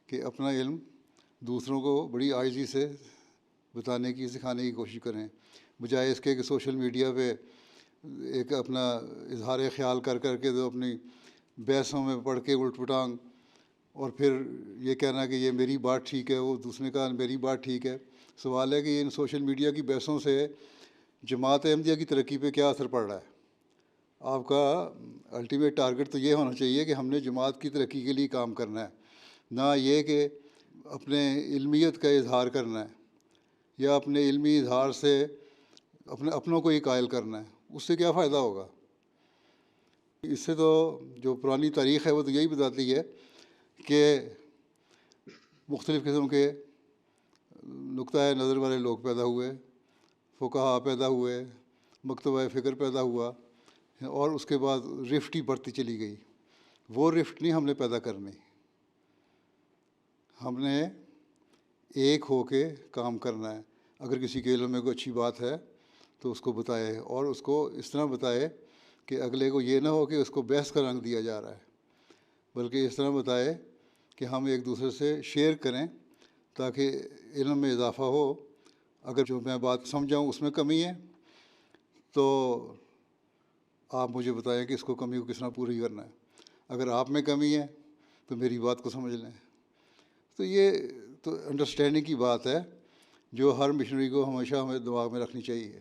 کہ اپنا علم دوسروں کو بڑی عاجزی سے بتانے کی سکھانے کی کوشش کریں، بجائے اس کے کہ سوشل میڈیا پہ ایک اپنا اظہار خیال کر کے تو اپنی بحثوں میں پڑھ کے الٹ پٹانگ، اور پھر یہ کہنا کہ یہ میری بات ٹھیک ہے، وہ دوسرے کا میری بات ٹھیک ہے۔ سوال ہے کہ ان سوشل میڈیا کی بحثوں سے جماعت احمدیہ کی ترقی پہ کیا اثر پڑ رہا ہے؟ آپ کا الٹیمیٹ ٹارگٹ تو یہ ہونا چاہیے کہ ہم نے جماعت کی ترقی کے لیے کام کرنا ہے، نہ یہ کہ اپنے علمیت کا اظہار کرنا ہے یا اپنے علمی اظہار سے اپنوں کو ہی قائل کرنا ہے۔ اس سے کیا فائدہ ہوگا؟ اس سے تو جو پرانی تاریخ ہے وہ تو یہی بتاتی ہے کہ مختلف قسم کے نقطۂ نظر والے لوگ پیدا ہوئے، فقہا پیدا ہوئے، مکتبہ فکر پیدا ہوا، اور اس کے بعد رفٹ ہی بڑھتی چلی گئی۔ وہ رفٹ نہیں ہم نے پیدا کرنی، ہم نے ایک ہو کے کام کرنا ہے۔ اگر کسی کے علم میں کوئی اچھی بات ہے تو اس کو بتائے، اور اس کو اس طرح بتائے کہ اگلے کو یہ نہ ہو کہ اس کو بحث کا رنگ دیا جا رہا ہے، بلکہ اس طرح بتائے کہ ہم ایک دوسرے سے شیئر کریں تاکہ علم میں اضافہ ہو۔ اگر جو میں بات سمجھاؤں اس میں کمی ہے تو آپ مجھے بتائیں کہ اس کو کمی کو کس طرح پوری کرنا ہے۔ اگر آپ میں کمی ہے تو میری بات کو سمجھ لیں۔ تو یہ تو انڈرسٹینڈنگ کی بات ہے جو ہر مشنری کو ہمیشہ ہمیں دماغ میں رکھنی چاہیے۔